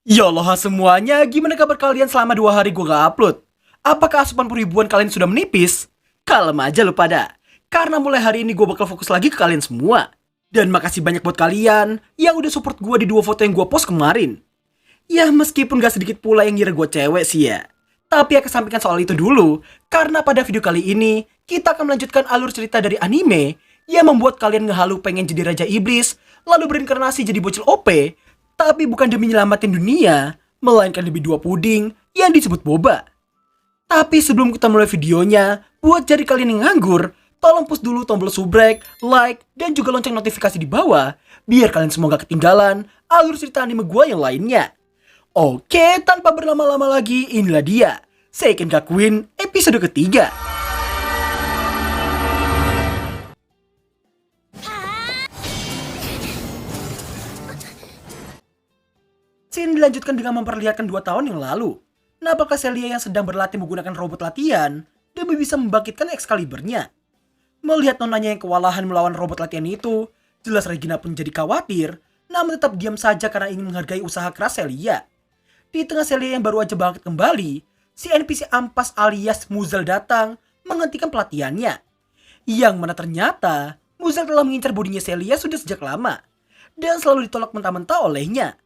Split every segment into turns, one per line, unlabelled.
Ya Allah semuanya, gimana kabar kalian selama 2 hari gue gak upload? Apakah asupan peribuan kalian sudah menipis? Kalem aja lu pada, karena mulai hari ini gue bakal fokus lagi ke kalian semua. Dan makasih banyak buat kalian yang udah support gue di 2 foto yang gue post kemarin. Ya meskipun gak sedikit pula yang ngira gue cewek sih ya. Tapi ya kesampingkan soal itu dulu, karena pada video kali ini, kita akan melanjutkan alur cerita dari anime yang membuat kalian ngehalu pengen jadi Raja Iblis, lalu berinkarnasi jadi bocil OP, tapi bukan demi nyelamatin dunia, melainkan demi 2 puding yang disebut boba. Tapi sebelum kita mulai videonya, buat jadi kalian yang nganggur, tolong push dulu tombol subrek, like, dan juga lonceng notifikasi di bawah, biar kalian semua gak ketinggalan alur cerita anime gua yang lainnya. Oke, tanpa berlama-lama lagi, inilah dia, Seiken Gakuin episode ketiga. Scene dilanjutkan dengan memperlihatkan 2 tahun yang lalu. Napakah Celia yang sedang berlatih menggunakan robot latihan demi bisa membangkitkan Excalibur-nya. Melihat nonanya yang kewalahan melawan robot latihan itu, jelas Regina pun jadi khawatir, namun tetap diam saja karena ingin menghargai usaha keras Celia. Di tengah Celia yang baru aja bangkit kembali, si NPC ampas alias Muzel datang menghentikan pelatihannya. Yang mana ternyata, Muzel telah mengincar bodinya Celia sudah sejak lama, dan selalu ditolak mentah-mentah olehnya.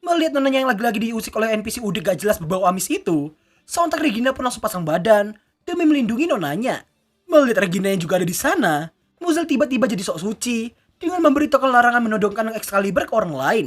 Melihat nonanya yang lagi-lagi diusik oleh NPC udah gak jelas berbau amis itu, sontak Regina pun langsung pasang badan demi melindungi nonanya. Melihat Regina yang juga ada di sana, Muzel tiba-tiba jadi sok suci dengan memberitahukan larangan menodongkan Excalibur ke orang lain.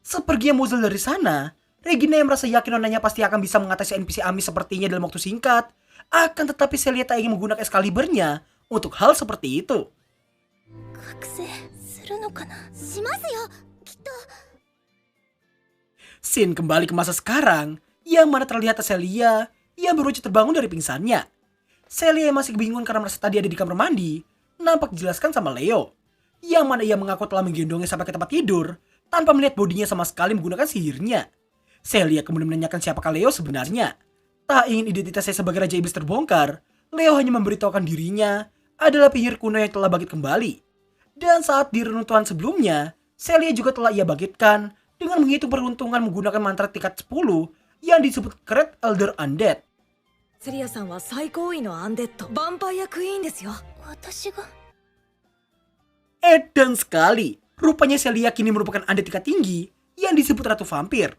Seperginya Muzel dari sana, Regina yang merasa yakin nonanya pasti akan bisa mengatasi NPC amis sepertinya dalam waktu singkat, akan tetapi Celia tak ingin menggunakan Excalibur-nya untuk hal seperti itu. Scene kembali ke masa sekarang, yang mana terlihat Celia yang baru saja terbangun dari pingsannya. Celia yang masih bingung karena merasa tadi ada di kamar mandi, nampak dijelaskan sama Leo, yang mana ia mengaku telah menggendongnya sampai ke tempat tidur, tanpa melihat bodinya sama sekali menggunakan sihirnya. Celia kemudian menanyakan siapakah Leo sebenarnya. Tak ingin identitasnya sebagai Raja Iblis terbongkar, Leo hanya memberitahukan dirinya adalah penyihir kuno yang telah bangkit kembali. Dan saat di reruntuhan sebelumnya, Celia juga telah ia bangkitkan dengan menghitung peruntungan menggunakan mantra tingkat 10 yang disebut Great Elder Undead.
Celia-san wa saikouii no undead, vampire queen desu yo.
Edan sekali, rupanya Celia kini merupakan undead tingkat tinggi yang disebut Ratu Vampir.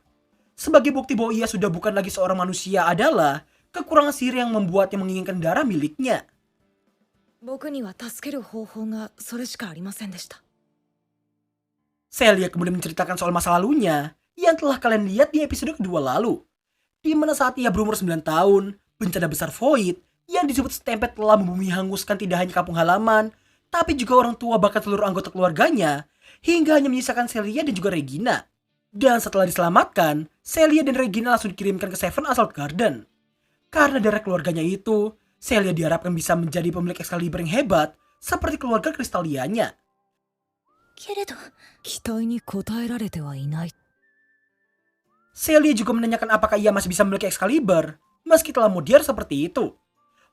Sebagai bukti bahwa ia sudah bukan lagi seorang manusia adalah kekurangan sihir yang membuatnya menginginkan darah miliknya.
Boku ni wa tasukeru houfou ga sore shika arimasen deshita.
Celia kemudian menceritakan soal masa lalunya yang telah kalian lihat di episode kedua lalu. Di mana saat ia berumur 9 tahun, bencana besar Void yang disebut Stampede telah membumi hanguskan tidak hanya kampung halaman, tapi juga orang tua bahkan seluruh anggota keluarganya, hingga hanya menyisakan Celia dan juga Regina. Dan setelah diselamatkan, Celia dan Regina langsung dikirimkan ke Seven Assault Garden. Karena darah keluarganya itu, Celia diharapkan bisa menjadi pemilik Excalibur yang hebat, seperti keluarga Crystallianya. Celia juga menanyakan apakah ia masih bisa memiliki Excalibur, meski telah modern seperti itu.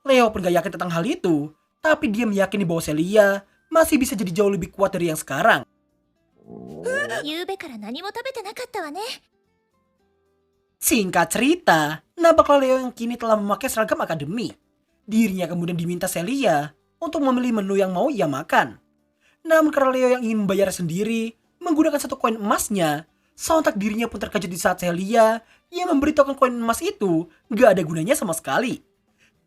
Leo pun gak yakin tentang hal itu, tapi dia meyakini bahwa Celia masih bisa jadi jauh lebih kuat dari yang sekarang. Singkat cerita, nampaklah Leo yang kini telah memakai seragam akademi. Dirinya kemudian diminta Celia untuk memilih menu yang mau ia makan. Namun karena Leo yang ingin membayar sendiri menggunakan 1 koin emasnya, sontak dirinya pun terkejut di saat Celia yang memberitahukan koin emas itu gak ada gunanya sama sekali.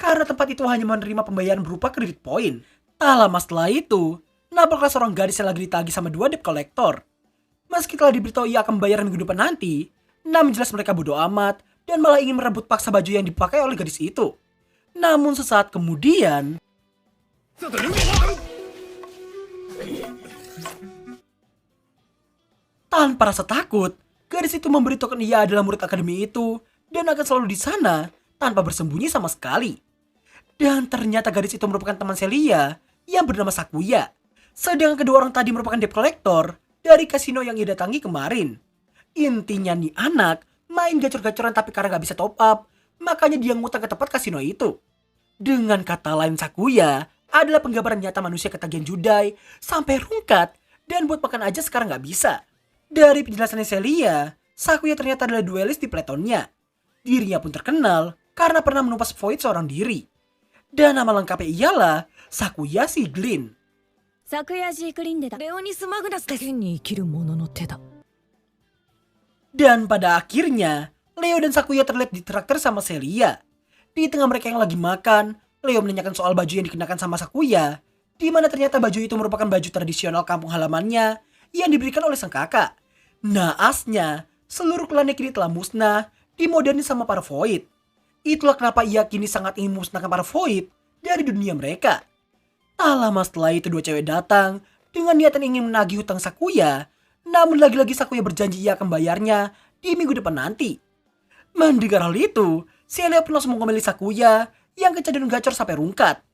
Karena tempat itu hanya menerima pembayaran berupa kredit poin. Tak lama setelah itu, nampaklah seorang gadis yang lagi ditagih sama 2 debt collector. Meski telah diberitahu ia akan membayar minggu depan nanti, namun jelas mereka bodoh amat dan malah ingin merebut paksa baju yang dipakai oleh gadis itu. Namun sesaat kemudian, tanpa rasa takut, gadis itu memberitahukan ia adalah murid akademi itu dan akan selalu di sana tanpa bersembunyi sama sekali. Dan ternyata gadis itu merupakan teman Celia yang bernama Sakuya. Sedangkan kedua orang tadi merupakan debt collector dari kasino yang ia datangi kemarin. Intinya nih anak main gacor-gacoran tapi karena gak bisa top up, makanya dia ngutang ke tempat kasino itu. Dengan kata lain, Sakuya adalah penggambaran nyata manusia ketagihan judai sampai rungkat dan buat makan aja sekarang gak bisa. Dari penjelasannya Celia, Sakuya ternyata adalah duelis di Platonnya. Dirinya pun terkenal karena pernah menumpas Void seorang diri. Dan nama lengkapnya ialah Sakuya Siglin.
昨夜ジークリンでだ
レオニス・マグナスです天に生きる者の手だ
Dan pada akhirnya, Leo dan Sakuya terlihat ditraktir sama Celia. Di tengah mereka yang lagi makan, Leo menanyakan soal baju yang dikenakan sama Sakuya, di mana ternyata baju itu merupakan baju tradisional kampung halamannya yang diberikan oleh sang kakak. Naasnya, seluruh klannya kini telah musnah, dimoderni sama para Void. Itulah kenapa ia kini sangat ingin memusnahkan para Void dari dunia mereka. Tak lama setelah itu dua cewek datang dengan niatan ingin menagih hutang Sakuya, namun lagi-lagi Sakuya berjanji ia akan bayarnya di minggu depan nanti. Mendengar hal itu, Celia pun langsung mengomeli Sakuya yang kecenderung gacor sampai rungkat.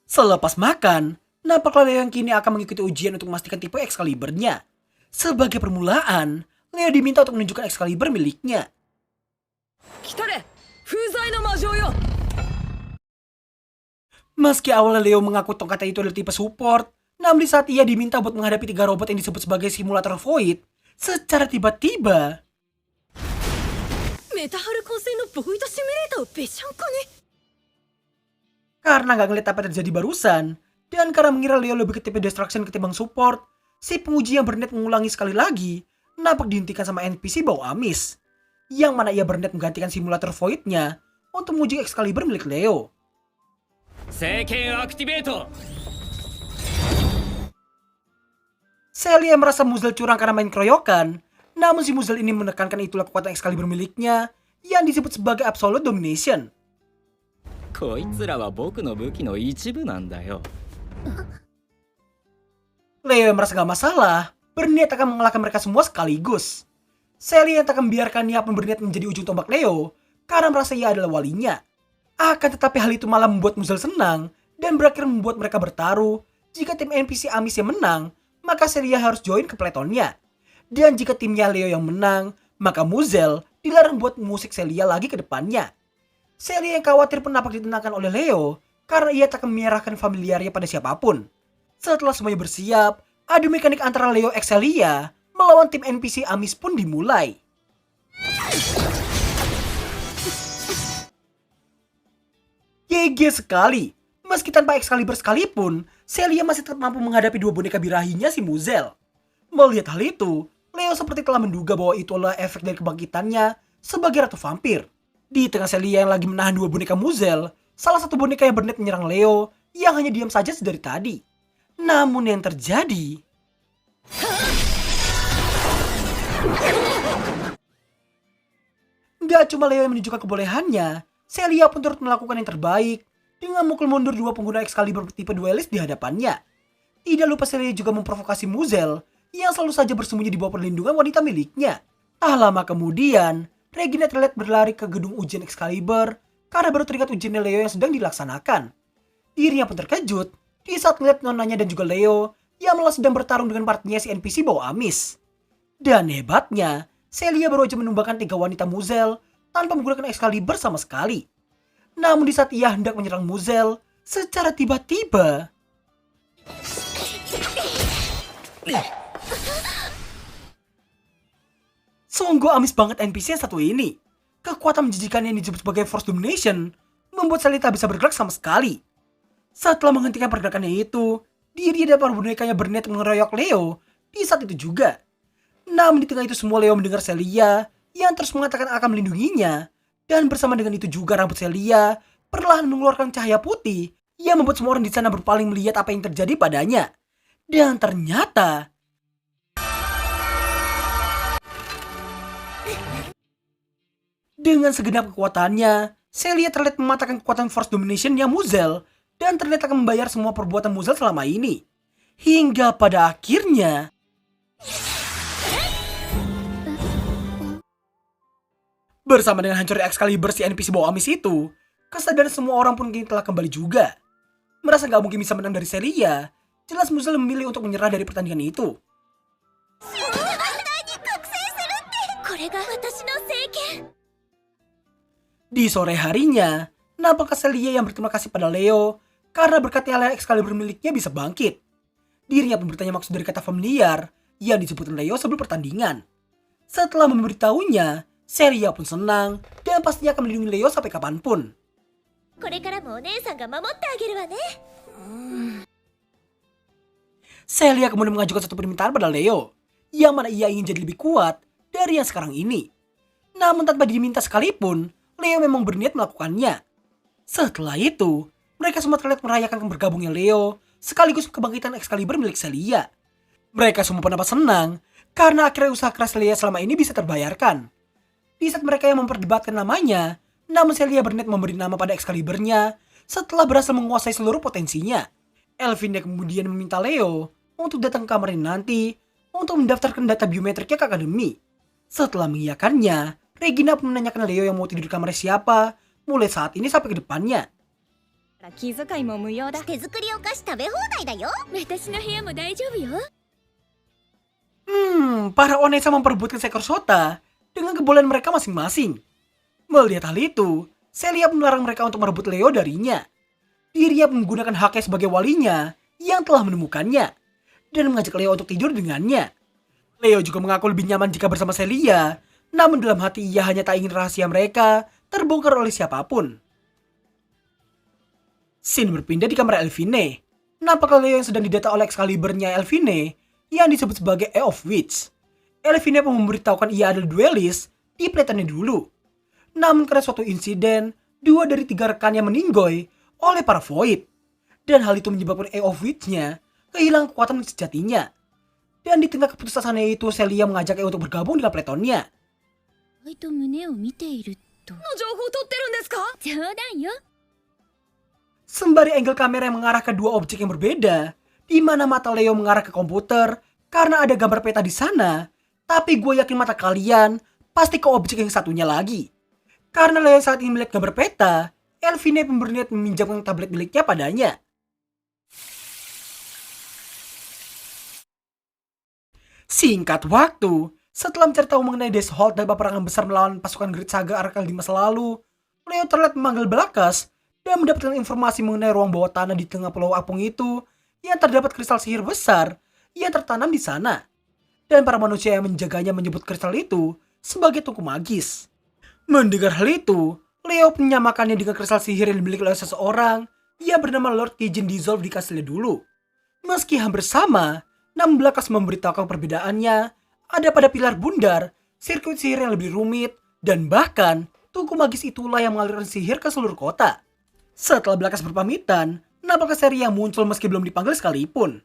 Selepas makan, nampaklah Leo yang kini akan mengikuti ujian untuk memastikan tipe Excalibur-nya. Sebagai permulaan, Leo diminta untuk menunjukkan Excalibur miliknya.
来たれ風罪の魔女よ
Meski awalnya Leo mengaku tongkatnya itu adalah tipe support, namun di saat ia diminta buat menghadapi 3 robot yang disebut sebagai simulator Void, secara tiba-tiba
メタハル混戦のボイドシミュレーターをべしゃんこに
karena nggak ngeliat apa yang terjadi barusan, dan karena mengira Leo lebih ke tipe destruction ketimbang support, si penguji yang berniat mengulangi sekali lagi, nampak dihentikan sama NPC bau amis. Yang mana ia berniat menggantikan simulator Void-nya untuk menguji Excalibur milik Leo.
聖剣アクティベート
Celia merasa Muzel curang karena main keroyokan, namun si Muzel ini menekankan itulah kekuatan Excalibur miliknya yang disebut sebagai Absolute Domination.
こいつらは僕の武器の一部なんだよ
Leo yang merasa gak masalah, berniat akan mengalahkan mereka semua sekaligus. Celia yang tak akan membiarkannya pun berniat menjadi ujung tombak Leo, karena merasa ia adalah walinya. Akan tetapi hal itu malah membuat Muzel senang, dan berakhir membuat mereka bertaruh. Jika tim NPC Amis yang menang, maka Celia harus join ke Platonnya. Dan jika timnya Leo yang menang, maka Muzel dilarang buat musik Celia lagi ke depannya. Celia yang khawatir pun nampak ditenangkan oleh Leo, karena ia tak akan menyerahkan familiarnya pada siapapun. Setelah semuanya bersiap, adu mekanik antara Leo x Celia melawan tim NPC Amis pun dimulai. GG sekali. Meski tanpa Excalibur sekalipun, Celia masih tetap mampu menghadapi dua boneka birahinya si Muzel. Melihat hal itu, Leo seperti telah menduga bahwa itu adalah efek dari kebangkitannya sebagai ratu vampir. Di tengah Celia yang lagi menahan dua boneka Muzel, salah satu boneka yang berniat menyerang Leo yang hanya diam saja sedari tadi. Namun yang terjadi... Gak cuma Leo yang menunjukkan kebolehannya, Celia pun turut melakukan yang terbaik dengan mukul mundur dua pengguna Excalibur tipe duelist di hadapannya. Tidak lupa Celia juga memprovokasi Muzel yang selalu saja bersembunyi di bawah perlindungan wanita miliknya. Tak lama kemudian, Regina terlihat berlari ke gedung ujian Excalibur karena baru teringat ujian Leo yang sedang dilaksanakan. Dirinya pun terkejut di saat melihat nonanya dan juga Leo yang malah sedang bertarung dengan partinya si NPC bau amis. Dan hebatnya, Celia baru aja menumbangkan 3 wanita Muzel tanpa menggunakan Excalibur sama sekali. Namun di saat ia hendak menyerang Muzel, secara tiba-tiba... Sungguh amis banget NPC yang satu ini. Kekuatan menjijikan yang disebut sebagai Force Domination membuat Celia tak bisa bergerak sama sekali. Setelah menghentikan pergerakannya itu, diri dan para bonekanya berniat mengeroyok Leo di saat itu juga. Namun di tengah itu semua Leo mendengar Celia yang terus mengatakan akan melindunginya. Dan bersama dengan itu juga rambut Celia perlahan mengeluarkan cahaya putih yang membuat semua orang di sana berpaling melihat apa yang terjadi padanya. Dan ternyata... dengan segenap kekuatannya, Celia terlihat mematahkan kekuatan Force Domination yang Muzel dan terlihat akan membayar semua perbuatan Muzel selama ini. Hingga pada akhirnya... bersama dengan hancurnya Excalibur si NPC bawah amis itu, kesadaran semua orang pun kini telah kembali juga. Merasa gak mungkin bisa menang dari Celia, jelas Muzel memilih untuk menyerah dari pertandingan itu. Di sore harinya, nampak Celia yang berterima kasih pada Leo karena berkatnya Excalibur miliknya bisa bangkit. Dirinya pun bertanya maksud dari kata familiar yang disebut Leo sebelum pertandingan. Setelah memberitahunya, Seria pun senang dan pastinya akan melindungi Leo sampai kapanpun.
これからもお姉さんが守ってあげるわね。
Celia kemudian mengajukan satu permintaan pada Leo, yang mana ia ingin jadi lebih kuat dari yang sekarang ini. Namun tanpa diminta sekalipun, Leo memang berniat melakukannya. Setelah itu, mereka semua terlihat merayakan bergabungnya Leo, sekaligus kebangkitan Excalibur milik Celia. Mereka semua pun dapat senang, karena akhirnya usaha keras Celia selama ini bisa terbayarkan. Di saat mereka yang memperdebatkan namanya, namun Celia berniat memberi nama pada Excaliburnya setelah berhasil menguasai seluruh potensinya. Elvina kemudian meminta Leo untuk datang ke kamarnya nanti untuk mendaftarkan data biometriknya ke akademi. Setelah mengiyakannya, Regina pun menanyakan Leo yang mau tidur di kamarnya siapa, mulai saat ini sampai ke depannya.
気遣いも無用だ。手作りお菓子食べ放題だよ。私の部屋も大丈夫よ。
Para Onesa memperebutkan seekor Sota dengan kebolehan mereka masing-masing. Melihat hal itu, Celia pun melarang mereka untuk merebut Leo darinya. Dirinya menggunakan haknya sebagai walinya yang telah menemukannya dan mengajak Leo untuk tidur dengannya. Leo juga mengaku lebih nyaman jika bersama Celia, namun dalam hati ia hanya tak ingin rahasia mereka terbongkar oleh siapapun. Scene berpindah di kamar Elvine. Nampaknya Leo yang sedang didata oleh Excaliburnya Elvine yang disebut sebagai Eye of Witch. Elvine pun memberitahukan ia adalah duelis di peletannya dulu. Namun karena suatu insiden, 2 dari 3 rekannya meninggoy oleh para Void. Dan hal itu menyebabkan Eye of Witch-nya kehilangan kekuatan sejatinya. Dan di tengah keputusannya itu, Celia mengajak Eye untuk bergabung dengan Platonnya.
と胸を見ていると。
の情報取ってるんですか？
冗談よ。
Sembari angle kamera yang mengarah ke 2 objek yang berbeda, di mana mata Leo mengarah ke komputer karena ada gambar peta di sana, tapi gue yakin mata kalian pasti ke objek yang satunya lagi. Karena Leo saat ini melihat gambar peta, Elvine pun berniat meminjamkan tablet miliknya padanya. Singkat waktu, setelah mencari tahu mengenai Deathhold dan peperangan besar melawan pasukan Great Saga Arkel di masa lalu, Leo terlihat memanggil Belakas dan mendapatkan informasi mengenai ruang bawah tanah di tengah pulau apung itu yang terdapat kristal sihir besar yang tertanam di sana. Dan para manusia yang menjaganya menyebut kristal itu sebagai tungku magis. Mendengar hal itu, Leo menyamakannya dengan kristal sihir yang dimiliki oleh seseorang yang bernama Lord Kijin Dissolve di kastilnya dulu. Meski hampir sama, namun Belakas memberitahukan perbedaannya ada pada pilar bundar, sirkuit sihir yang lebih rumit, dan bahkan tungku magis itulah yang mengalirkan sihir ke seluruh kota. Setelah Belakas berpamitan, nampaknya seri yang muncul meski belum dipanggil sekalipun.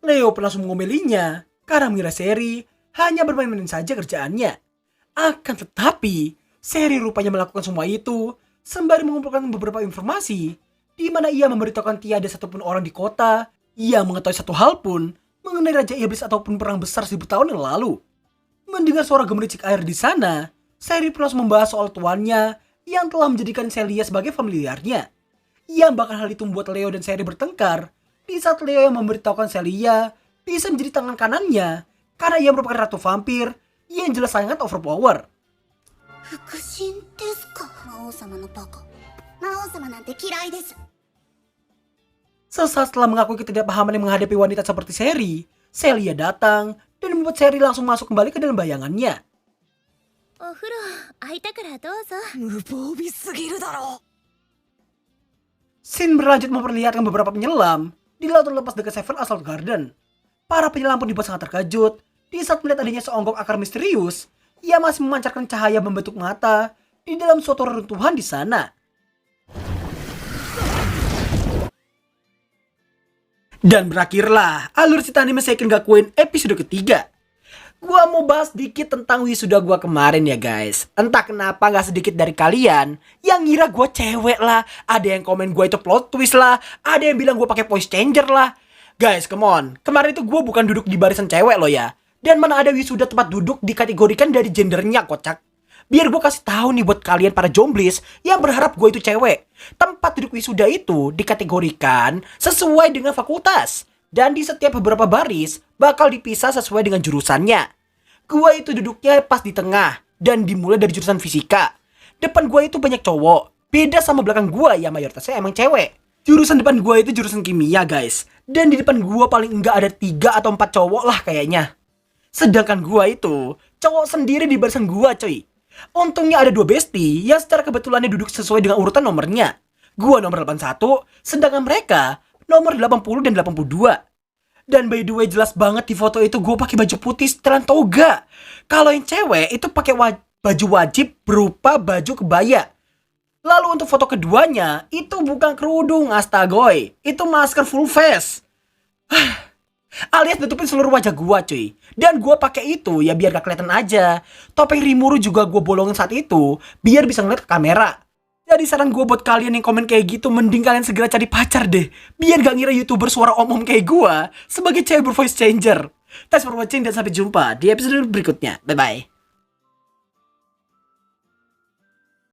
Leo pun langsung mengomelinya karena mengira Seri hanya bermain-main saja kerjaannya. Akan tetapi, Seri rupanya melakukan semua itu sembari mengumpulkan beberapa informasi di mana ia memberitahukan tiada satupun orang di kota yang mengetahui satu hal pun mengenai Raja Iblis ataupun perang besar 1000 tahun yang lalu. Mendengar suara gemericik air di sana, Seri pun langsung membahas soal tuannya yang telah menjadikan Celia sebagai familiarnya. Yang bahkan hal itu membuat Leo dan Seri bertengkar di saat Leo yang memberitahukan Celia bisa menjadi tangan kanannya karena ia merupakan ratu vampir yang jelas sangat overpower. Sesaat setelah mengakui ketidakpahaman yang menghadapi wanita seperti Seri, Celia datang dan membuat Seri langsung masuk kembali ke dalam bayangannya.
お風呂空いたからどうぞ。
無防備すぎるだろ。
Scene berlanjut memperlihatkan beberapa penyelam di lautan lepas dekat Seven Assault Garden. Para penyelam pun dibuat sangat terkejut di saat melihat adanya seonggok akar misterius yang masih memancarkan cahaya membentuk mata di dalam suatu reruntuhan di sana. Dan berakhirlah alur cerita anime Seiken Gakuen episode ketiga. Gua mau bahas dikit tentang wisuda gua kemarin ya guys. Entah kenapa gak sedikit dari kalian yang ngira gua cewek lah, ada yang komen gua itu plot twist lah, ada yang bilang gua pakai voice changer lah. Guys, come on. Kemarin itu gua bukan duduk di barisan cewek loh ya. Dan mana ada wisuda tempat duduk dikategorikan dari gendernya, kocak. Biar gue kasih tahu nih buat kalian para jomblis yang berharap gue itu cewek. Tempat duduk wisuda itu dikategorikan sesuai dengan fakultas. Dan di setiap beberapa baris bakal dipisah sesuai dengan jurusannya. Gue itu duduknya pas di tengah dan dimulai dari jurusan fisika. Depan gue itu banyak cowok. Beda sama belakang gue yang mayoritasnya emang cewek. Jurusan depan gua itu jurusan kimia guys. Dan di depan gua paling enggak ada 3 atau 4 cowok lah kayaknya. Sedangkan gua itu cowok sendiri di barisan gua coy. Untungnya ada 2 bestie yang secara kebetulannya duduk sesuai dengan urutan nomornya. Gua nomor 81, sedangkan mereka nomor 80 dan 82. Dan by the way jelas banget di foto itu gue pakai baju putih setelan toga. Kalau yang cewek itu pakai baju wajib berupa baju kebaya. Lalu untuk foto keduanya itu bukan kerudung astagoy, itu masker full face. Alias nutupin seluruh wajah gua cuy. Dan gua pakai itu ya biar gak kelihatan aja. Topeng Rimuru juga gua bolongin saat itu biar bisa ngeliat ke kamera. Jadi saran gue buat kalian yang komen kayak gitu, mending kalian segera cari pacar deh. Biar gak ngira YouTuber suara om-om kayak gue sebagai cewek bervoice changer. Thanks for watching dan sampai jumpa di episode berikutnya. Bye-bye.